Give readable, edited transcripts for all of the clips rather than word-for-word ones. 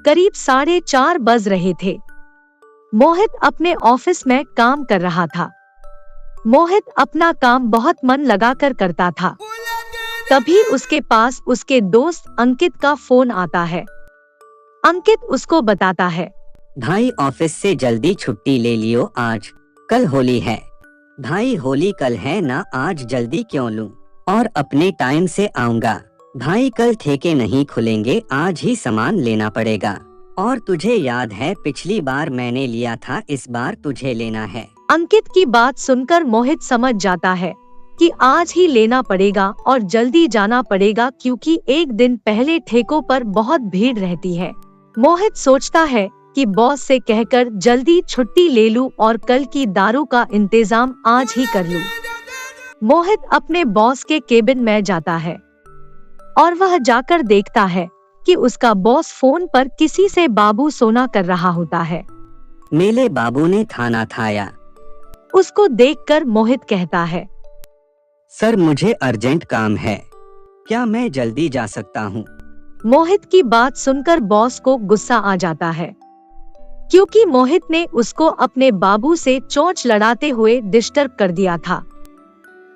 करीब 4:30 बज रहे थे। मोहित अपने ऑफिस में काम कर रहा था। मोहित अपना काम बहुत मन लगाकर करता था। तभी उसके पास उसके दोस्त अंकित का फोन आता है। अंकित उसको बताता है, भाई ऑफिस से जल्दी छुट्टी ले लियो, आज कल होली है। भाई होली कल है ना, आज जल्दी क्यों लूं? और अपने टाइम से आऊंगा। भाई कल ठेके नहीं खुलेंगे, आज ही सामान लेना पड़ेगा। और तुझे याद है पिछली बार मैंने लिया था, इस बार तुझे लेना है। अंकित की बात सुनकर मोहित समझ जाता है कि आज ही लेना पड़ेगा और जल्दी जाना पड़ेगा, क्योंकि एक दिन पहले ठेकों पर बहुत भीड़ रहती है। मोहित सोचता है कि बॉस से कहकर जल्दी छुट्टी ले लूं और कल की दारू का इंतजाम आज ही कर लूं। मोहित अपने बॉस के केबिन में जाता है और वह जाकर देखता है कि उसका बॉस फोन पर किसी से बाबू सोना कर रहा होता है। मेरे बाबू ने थाना थाया। उसको देखकर मोहित कहता है, सर मुझे अर्जेंट काम है, क्या मैं जल्दी जा सकता हूँ? मोहित की बात सुनकर बॉस को गुस्सा आ जाता है, क्योंकि मोहित ने उसको अपने बाबू से चोंच लड़ाते हुए डिस्टर्ब कर दिया था।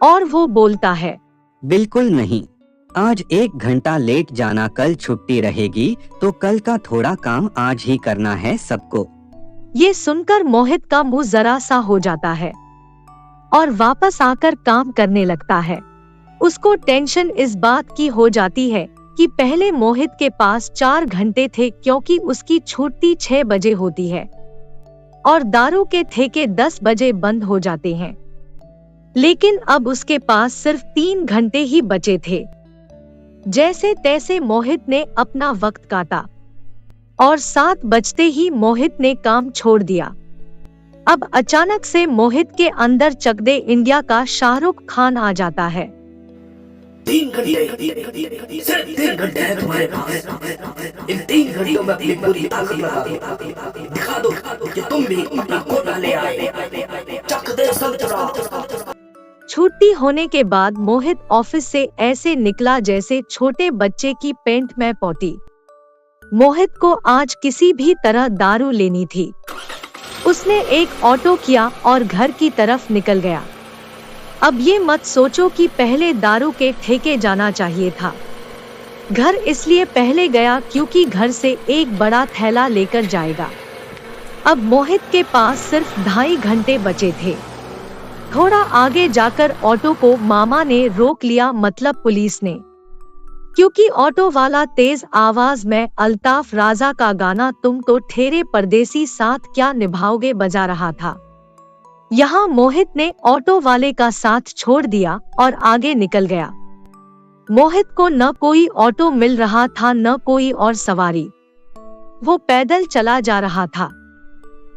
और वो बोलता है, बिल्कुल नहीं, आज 1 घंटा लेट जाना, कल छुट्टी रहेगी तो कल का थोड़ा काम आज ही करना है सबको। ये सुनकर मोहित का मुंह जरा सा हो जाता है और वापस आकर काम करने लगता है। उसको टेंशन इस बात की हो जाती है कि पहले मोहित के पास 4 घंटे थे, क्योंकि उसकी छुट्टी 6 बजे होती है और दारू के ठेके 10 बजे बंद हो जाते हैं। लेकिन अब उसके पास सिर्फ 3 घंटे ही बचे थे। जैसे तैसे मोहित ने अपना वक्त काटा और 7 बजते ही मोहित ने काम छोड़ दिया। अब अचानक से मोहित के अंदर चक दे इंडिया का शाहरुख खान आ जाता है। 3 घंटे, सिर्फ 3 घंटे हैं तुम्हारे पास। इन 3 घंटों में अपनी पूरी ताकत लगा दो। दिखा दो कि तुम भी अपना कोटा ले आए। चक दे संतरा। छुट्टी होने के बाद मोहित ऑफिस से ऐसे निकला जैसे छोटे बच्चे की पेंट में पोती। मोहित को आज किसी भी तरह दारू लेनी थी। उसने एक ऑटो किया और घर की तरफ निकल गया। अब ये मत सोचो कि पहले दारू के ठेके जाना चाहिए था। घर इसलिए पहले गया क्योंकि घर से एक बड़ा थैला लेकर जाएगा। अब मोहित के पास सिर्फ 2.5 घंटे बचे थे। थोड़ा आगे जाकर ऑटो को मामा ने रोक लिया, मतलब पुलिस ने, क्योंकि ऑटो वाला तेज आवाज में अल्ताफ राजा का गाना तुम तो ठेरे परदेसी साथ क्या निभाओगे बजा रहा था। यहाँ मोहित ने ऑटो वाले का साथ छोड़ दिया और आगे निकल गया। मोहित को न कोई ऑटो मिल रहा था न कोई और सवारी। वो पैदल चला जा रहा था।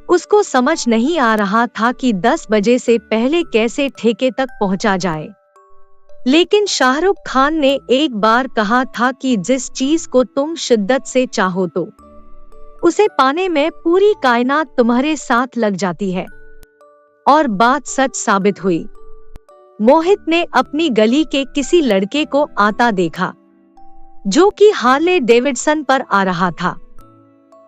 उसको समझ नहीं आ रहा था कि 10 बजे से पहले कैसे ठेके तक पहुंचा जाए। लेकिन शाहरुख खान ने एक बार कहा था कि जिस चीज को तुम शिद्दत से चाहो तो उसे पाने में पूरी कायनात तुम्हारे साथ लग जाती है। और बात सच साबित हुई। मोहित ने अपनी गली के किसी लड़के को आता देखा जो कि हार्ले डेविडसन पर आ रहा था।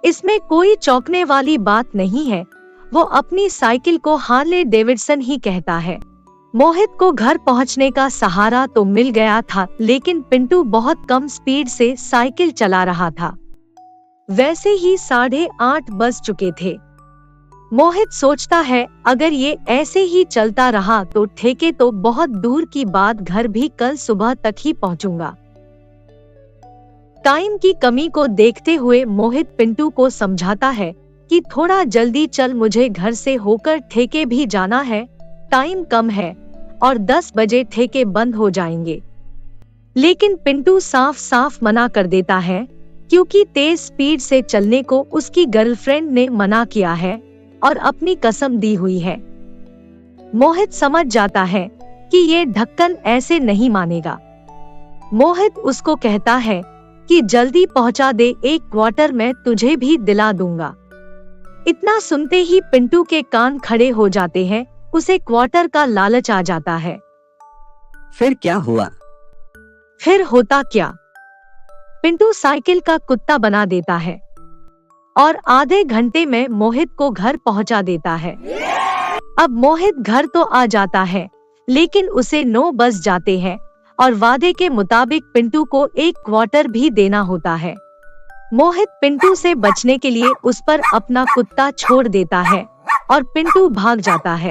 इसमें कोई चौंकने वाली बात नहीं है, वो अपनी साइकिल को हार्ले डेविडसन ही कहता है। मोहित को घर पहुंचने का सहारा तो मिल गया था, लेकिन पिंटू बहुत कम स्पीड से साइकिल चला रहा था। वैसे ही 8:30 बज चुके थे। मोहित सोचता है अगर ये ऐसे ही चलता रहा तो ठेके तो बहुत दूर की बात, घर भी कल सुबह तक ही पहुंचूंगा। टाइम की कमी को देखते हुए मोहित पिंटू को समझाता है कि थोड़ा जल्दी चल, मुझे घर से होकर ठेके भी जाना है, टाइम कम है और 10 बजे ठेके बंद हो जाएंगे। लेकिन पिंटू साफ साफ मना कर देता है, क्योंकि तेज स्पीड से चलने को उसकी गर्लफ्रेंड ने मना किया है और अपनी कसम दी हुई है। मोहित समझ जाता है कि ये ढक्कन ऐसे नहीं मानेगा। मोहित उसको कहता है कि जल्दी पहुंचा दे, 1 क्वार्टर में तुझे भी दिला दूंगा। इतना सुनते ही पिंटू के कान खड़े हो जाते हैं। उसे क्वार्टर का लालच आ जाता है। फिर क्या हुआ? फिर होता क्या, पिंटू साइकिल का कुत्ता बना देता है। और आधे घंटे में मोहित को घर पहुंचा देता है। अब मोहित घर तो आ जाता है, लेकिन उसे 9 बज जाते हैं और वादे के मुताबिक पिंटू को 1 क्वार्टर भी देना होता है। मोहित पिंटू से बचने के लिए उस पर अपना कुत्ता छोड़ देता है और पिंटू भाग जाता है।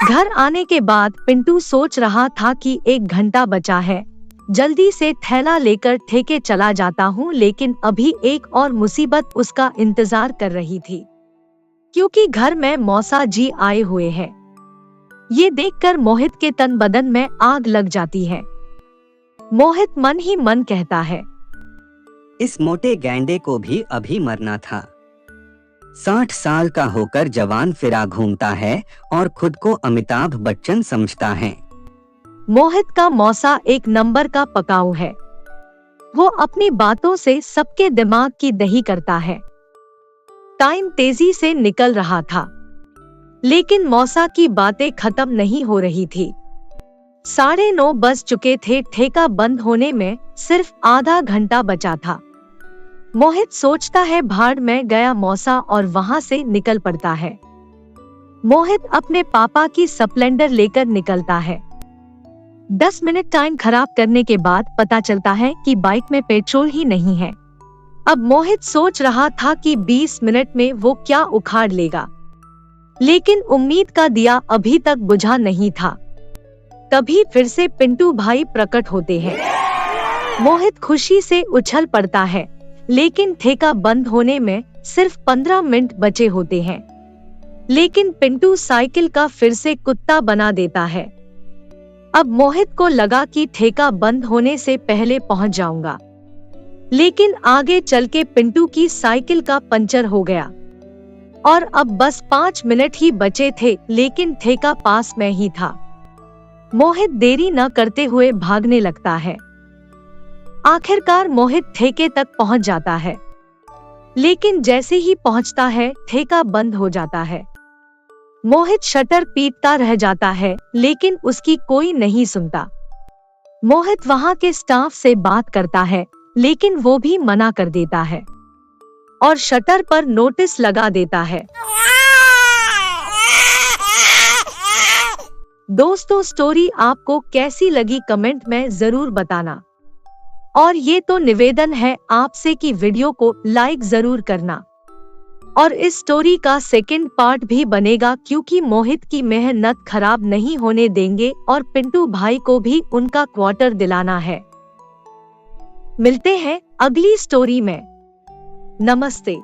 घर आने के बाद पिंटू सोच रहा था कि 1 घंटा बचा है, जल्दी से थैला लेकर ठेके चला जाता हूँ, लेकिन अभी एक और मुसीबत उसका इंतजार कर रही थी, क्योंकि घर में मौसा जी आए हुए हैं। ये देखकर मोहित के तन बदन में आग लग जाती है। मोहित मन ही मन कहता है, इस मोटे गैंडे को भी अभी मरना था। 60 साल का होकर जवान फिरा घूमता है और खुद को अमिताभ बच्चन समझता है। मोहित का मौसा एक नंबर का पकाऊ है। वो अपनी बातों से सबके दिमाग की दही करता है। टाइम तेजी से निकल रहा था, लेकिन मौसा की बातें खत्म नहीं हो रही थी। 9:30 बज चुके थे। ठेका बंद होने में सिर्फ आधा घंटा बचा था। मोहित सोचता है भाड़ में गया मौसा और वहां से निकल पड़ता है। मोहित अपने पापा की स्प्लेंडर लेकर निकलता है। 10 मिनट टाइम खराब करने के बाद पता चलता है कि बाइक में पेट्रोल ही नहीं है। अब मोहित सोच रहा था कि 20 मिनट में वो क्या उखाड़ लेगा, लेकिन उम्मीद का दिया अभी तक बुझा नहीं था। तभी फिर से पिंटू भाई प्रकट होते हैं। मोहित खुशी से उछल पड़ता है, लेकिन ठेका बंद होने में सिर्फ 15 मिनट बचे होते हैं। लेकिन पिंटू साइकिल का फिर से कुत्ता बना देता है। अब मोहित को लगा कि ठेका बंद होने से पहले पहुंच जाऊंगा, लेकिन आगे चल के पिंटू की साइकिल का पंचर हो गया और अब बस 5 मिनट ही बचे थे, लेकिन ठेका पास में ही था। मोहित देरी न करते हुए भागने लगता है। आखिरकार मोहित ठेके तक पहुंच जाता है, लेकिन जैसे ही पहुंचता है ठेका बंद हो जाता है। मोहित शटर पीटता रह जाता है, लेकिन उसकी कोई नहीं सुनता। मोहित वहां के स्टाफ से बात करता है, लेकिन वो भी मना कर देता है और शटर पर नोटिस लगा देता है। दोस्तों, स्टोरी आपको कैसी लगी कमेंट में जरूर बताना, और ये तो निवेदन है आपसे कि वीडियो को लाइक जरूर करना। और इस स्टोरी का सेकंड पार्ट भी बनेगा, क्योंकि मोहित की मेहनत खराब नहीं होने देंगे और पिंटू भाई को भी उनका क्वार्टर दिलाना है। मिलते हैं अगली स्टोरी में। नमस्ते।